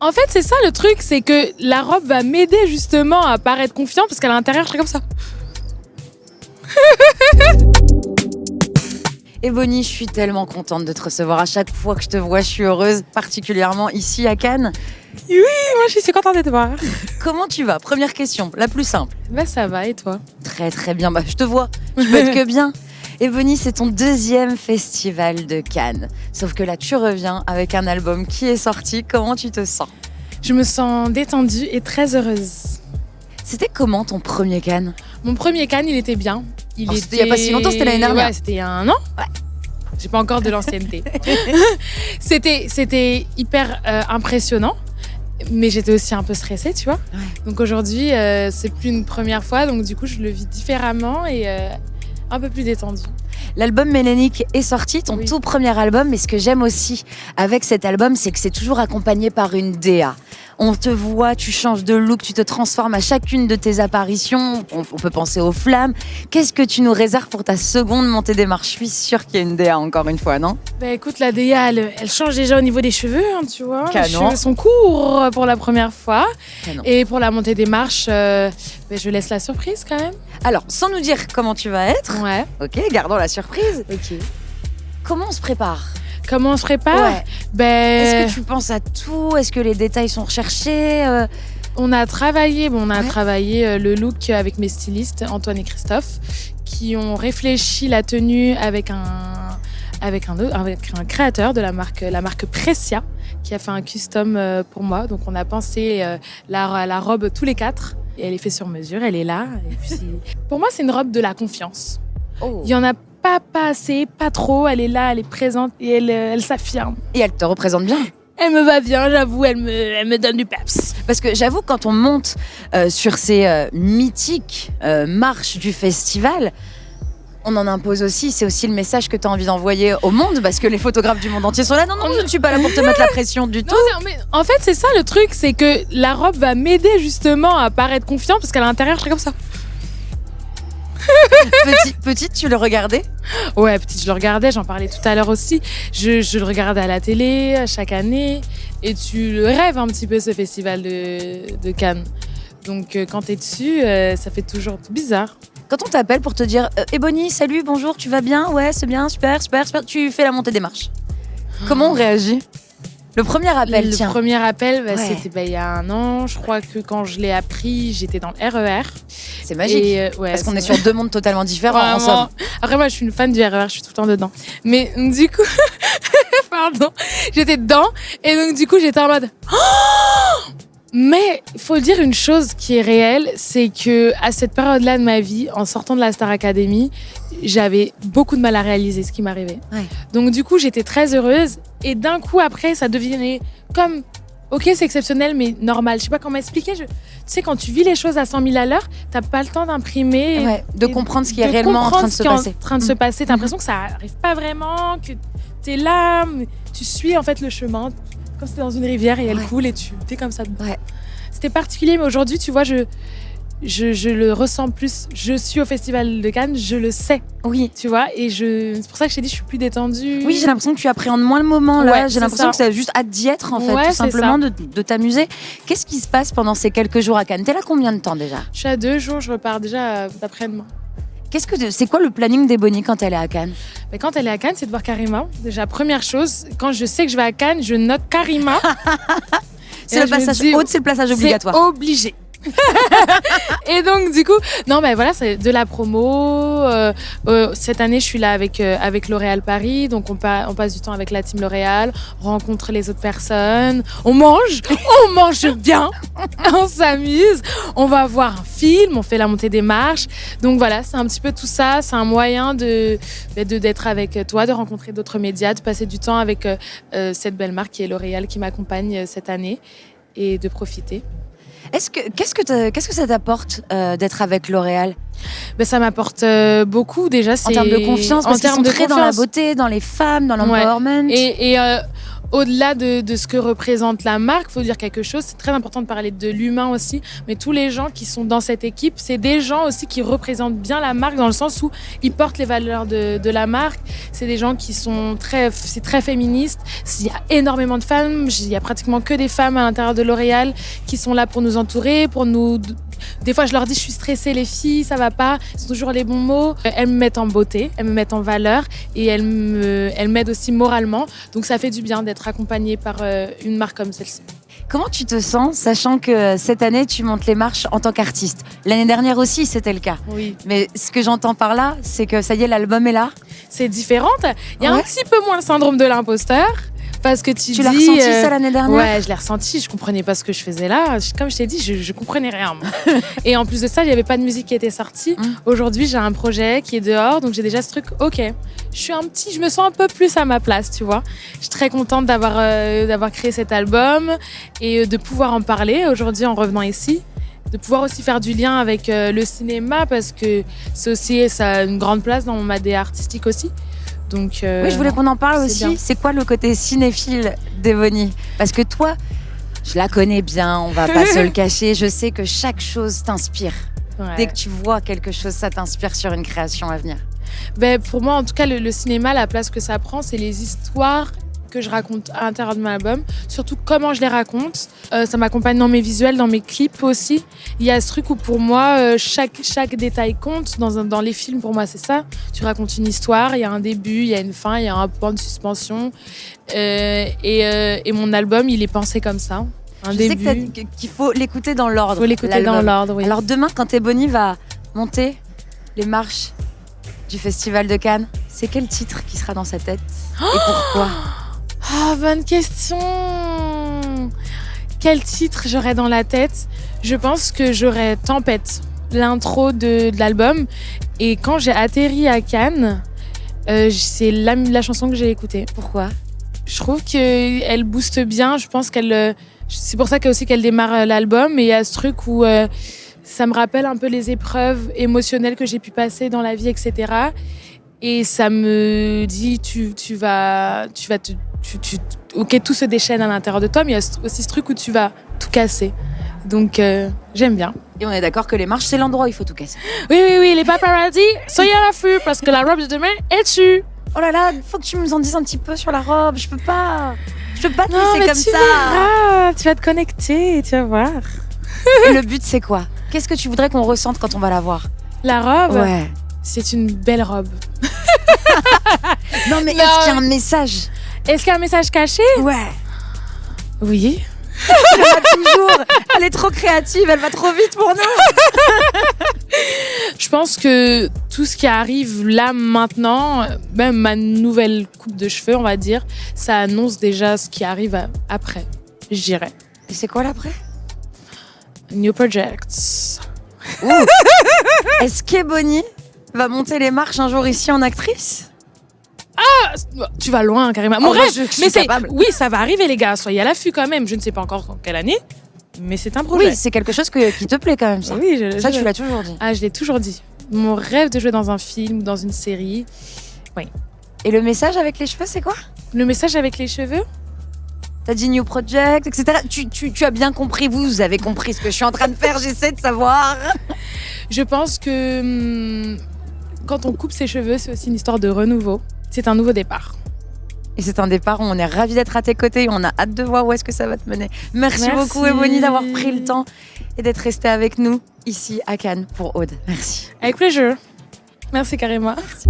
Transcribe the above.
En fait, c'est ça le truc, c'est que la robe va m'aider justement à paraître confiant parce qu'à l'intérieur, je serai comme ça. Ebony, je suis tellement contente de te recevoir. À chaque fois que je te vois, je suis heureuse, particulièrement ici à Cannes. Oui, moi je suis contente de te voir. Comment tu vas? Première question, la plus simple. Bah ça va, et toi? Très très bien, je te vois, je peux être que bien. Ebony, c'est ton 2e festival de Cannes. Sauf que là, tu reviens avec un album qui est sorti. Comment tu te sens? Je me sens détendue et très heureuse. C'était comment ton premier Cannes? Mon premier Cannes, il était bien. C'était il n'y a pas si longtemps, c'était l'année dernière. Ouais, c'était il y a 1 an. Ouais. J'ai pas encore de l'ancienneté. C'était hyper impressionnant. Mais j'étais aussi un peu stressée, tu vois. Ouais. Donc aujourd'hui, c'est plus une première fois. Donc du coup, je le vis différemment et un peu plus détendue. L'album Mélénique est sorti, ton tout premier album. Mais ce que j'aime aussi avec cet album, c'est que c'est toujours accompagné par une DA. On te voit, tu changes de look, tu te transformes à chacune de tes apparitions. On peut penser aux flammes. Qu'est-ce que tu nous réserves pour ta seconde montée des marches? Je suis sûre qu'il y a une DA encore une fois, non? Bah écoute, la DA, elle change déjà au niveau des cheveux, hein, tu vois. Canon. Les cheveux sont courts pour la première fois. Canon. Et pour la montée des marches, je laisse la surprise quand même. Alors, sans nous dire comment tu vas être, Ouais. ok, gardons la surprise. Ok. Comment on se prépare? Comment on se prépare? Ouais. Est-ce que tu penses à tout? Est-ce que les détails sont recherchés? On a travaillé le look avec mes stylistes, Antoine et Christophe, qui ont réfléchi la tenue avec un créateur de la marque Precia, qui a fait un custom pour moi. Donc on a pensé la robe tous les 4. Et elle est faite sur mesure, elle est là. Et puis, pour moi, c'est une robe de la confiance. Oh. Il y en a pas assez, pas trop. Elle est là, elle est présente et elle s'affirme. Et elle te représente bien. Elle me va bien, j'avoue, elle me donne du peps. Parce que j'avoue, quand on monte sur ces mythiques marches du festival, on en impose aussi. C'est aussi le message que tu as envie d'envoyer au monde, parce que les photographes du monde entier sont là. Non, je ne suis pas là pour te mettre la pression du tout. Non, mais en fait, c'est ça le truc, c'est que la robe va m'aider justement à paraître confiant, parce qu'à l'intérieur, je serai comme ça. Petite, tu le regardais? Ouais, petite, je le regardais, j'en parlais tout à l'heure aussi. Je le regardais à la télé, chaque année. Et tu le rêves un petit peu, ce festival de Cannes. Donc, quand t'es dessus, ça fait toujours bizarre. Quand on t'appelle pour te dire Ebony, salut, bonjour, tu vas bien? Ouais, c'est bien, super, tu fais la montée des marches. Comment on réagit? Le premier appel, Le premier appel, c'était il y a 1 an. Je crois que quand je l'ai appris, j'étais dans le RER. C'est magique. Parce qu'on est sur 2 mondes totalement différents, en somme. Après, moi, je suis une fan du RER, je suis tout le temps dedans. Mais du coup, pardon, j'étais dedans. Et donc, du coup, j'étais en mode... Oh, mais il faut dire une chose qui est réelle, c'est que à cette période-là de ma vie, en sortant de la Star Academy, j'avais beaucoup de mal à réaliser ce qui m'arrivait. Ouais. Donc du coup, j'étais très heureuse. Et d'un coup, après, ça devenait comme... Ok, c'est exceptionnel, mais normal. Je sais pas comment expliquer. Tu sais, quand tu vis les choses à 100 000 à l'heure, t'as pas le temps d'imprimer. De comprendre ce qui est réellement en train de se passer. T'as l'impression que ça arrive pas vraiment, que t'es là, tu suis en fait le chemin. Comme si t'es dans une rivière et elle coule et tu es comme ça dedans. Ouais. C'était particulier, mais aujourd'hui, tu vois, je le ressens plus. Je suis au Festival de Cannes, je le sais. Oui. Tu vois, et c'est pour ça que je t'ai dit, je suis plus détendue. Oui, j'ai l'impression que tu appréhendes moins le moment, là. Ouais, j'ai l'impression que c'est juste hâte d'y être, en fait, tout simplement, de t'amuser. Qu'est-ce qui se passe pendant ces quelques jours à Cannes? T'es là combien de temps déjà? Je suis à 2 jours, je repars déjà d'après-demain. C'est quoi le planning d'Ebony quand elle est à Cannes? Mais quand elle est à Cannes, c'est de voir Karima. Déjà, première chose, quand je sais que je vais à Cannes, je note Karima. C'est le passage c'est le passage obligatoire. C'est obligé. Et donc du coup, non mais voilà, c'est de la promo. Cette année, je suis là avec L'Oréal Paris, donc on passe du temps avec la team L'Oréal, on rencontre les autres personnes, on mange bien, on s'amuse, on va voir un film, on fait la montée des marches. Donc voilà, c'est un petit peu tout ça. C'est un moyen d'être avec toi, de rencontrer d'autres médias, de passer du temps avec cette belle marque qui est L'Oréal qui m'accompagne cette année et de profiter. Qu'est-ce que ça t'apporte d'être avec L'Oréal? Ça m'apporte beaucoup déjà. En termes de confiance, parce qu'ils sont très dans la beauté, dans les femmes, dans l'empowerment. Ouais. Et au-delà de ce que représente la marque, il faut dire quelque chose. C'est très important de parler de l'humain aussi. Mais tous les gens qui sont dans cette équipe, c'est des gens aussi qui représentent bien la marque dans le sens où ils portent les valeurs de la marque. C'est des gens qui sont c'est très féministe. Il y a énormément de femmes. Il y a pratiquement que des femmes à l'intérieur de L'Oréal qui sont là pour nous entourer, pour nous... Des fois, je leur dis, je suis stressée, les filles, ça va pas. C'est toujours les bons mots. Elles me mettent en beauté, elles me mettent en valeur et elles m'aident aussi moralement. Donc, ça fait du bien d'être accompagnée par une marque comme celle-ci. Comment tu te sens, sachant que cette année, tu montes les marches en tant qu'artiste? L'année dernière aussi, c'était le cas. Oui. Mais ce que j'entends par là, c'est que ça y est, l'album est là. C'est différent. Il y a un petit peu moins le syndrome de l'imposteur. Parce que tu l'as ressenti ça l'année dernière? Ouais, je l'ai ressenti. Je comprenais pas ce que je faisais là. Comme je t'ai dit, je comprenais rien. Moi. Et en plus de ça, il y avait pas de musique qui était sortie. Aujourd'hui, j'ai un projet qui est dehors, donc j'ai déjà ce truc. Ok, je me sens un peu plus à ma place, tu vois. Je suis très contente d'avoir créé cet album et de pouvoir en parler aujourd'hui en revenant ici. De pouvoir aussi faire du lien avec le cinéma parce que ça a une grande place dans mon ADN artistique aussi. Donc, oui, je voulais qu'on en parle aussi. Bien. C'est quoi le côté cinéphile d'Ebony? Parce que toi, je la connais bien, on va pas se le cacher. Je sais que chaque chose t'inspire. Ouais. Dès que tu vois quelque chose, ça t'inspire sur une création à venir. Ben, pour moi, en tout cas, le cinéma, la place que ça prend, c'est les histoires que je raconte à l'intérieur de mon album, surtout comment je les raconte. Ça m'accompagne dans mes visuels, dans mes clips aussi. Il y a ce truc où pour moi, chaque détail compte. Dans les films, pour moi, c'est ça. Tu racontes une histoire, il y a un début, il y a une fin, il y a un point de suspension. Et mon album, il est pensé comme ça. Je sais qu'il faut l'écouter dans l'ordre. Il faut l'écouter dans l'ordre, oui. Alors demain, quand Ebony va monter les marches du Festival de Cannes, c'est quel titre qui sera dans sa tête et pourquoi? Ah, bonne question. Quel titre j'aurais dans la tête? Je pense que j'aurais Tempête, l'intro de l'album. Et quand j'ai atterri à Cannes, c'est la chanson que j'ai écoutée. Pourquoi? Je trouve qu'elle booste bien. Je pense c'est pour ça qu'elle démarre l'album. Et il y a ce truc où ça me rappelle un peu les épreuves émotionnelles que j'ai pu passer dans la vie, etc. Et ça me dit, ok, tout se déchaîne à l'intérieur de toi, mais il y a aussi ce truc où tu vas tout casser. Donc, j'aime bien. Et on est d'accord que les marches, c'est l'endroit où il faut tout casser. Oui, les paparazzi, soyez à l'affût, parce que la robe de demain est dessus. Oh là là, il faut que tu nous en dises un petit peu sur la robe. Je peux pas te laisser comme ça. Verras, tu vas te connecter, tu vas voir. Et le but, c'est quoi? Qu'est-ce que tu voudrais qu'on ressente quand on va la voir? La robe? Ouais. C'est une belle robe. Non, mais est-ce qu'il y a un message? Est-ce qu'il y a un message caché? Ouais. Oui. Toujours. Elle est trop créative, elle va trop vite pour nous. Je pense que tout ce qui arrive là maintenant, même ma nouvelle coupe de cheveux, on va dire, ça annonce déjà ce qui arrive après, je dirais. Et c'est quoi l'après? New projects. Est-ce qu'Ebony va monter les marches un jour ici en actrice? Ah, tu vas loin, carrément. Mon rêve, mais c'est capable. Oui, ça va arriver, les gars. Soyez à l'affût quand même. Je ne sais pas encore en quelle année, mais c'est un projet. Oui, c'est quelque chose qui te plaît quand même, ça. Oui, tu l'as toujours dit. Ah, je l'ai toujours dit. Mon rêve de jouer dans un film ou dans une série. Oui. Et le message avec les cheveux, c'est quoi? Le message avec les cheveux? T'as dit New Project, etc. Tu as bien compris, vous avez compris ce que je suis en train de faire, j'essaie de savoir. Je pense que quand on coupe ses cheveux, c'est aussi une histoire de renouveau. C'est un nouveau départ. Et c'est un départ où on est ravis d'être à tes côtés et on a hâte de voir où est-ce que ça va te mener. Merci beaucoup, Ebony, d'avoir pris le temps et d'être restée avec nous ici à Cannes pour Aude. Merci. Avec plaisir. Merci, Karima. Merci.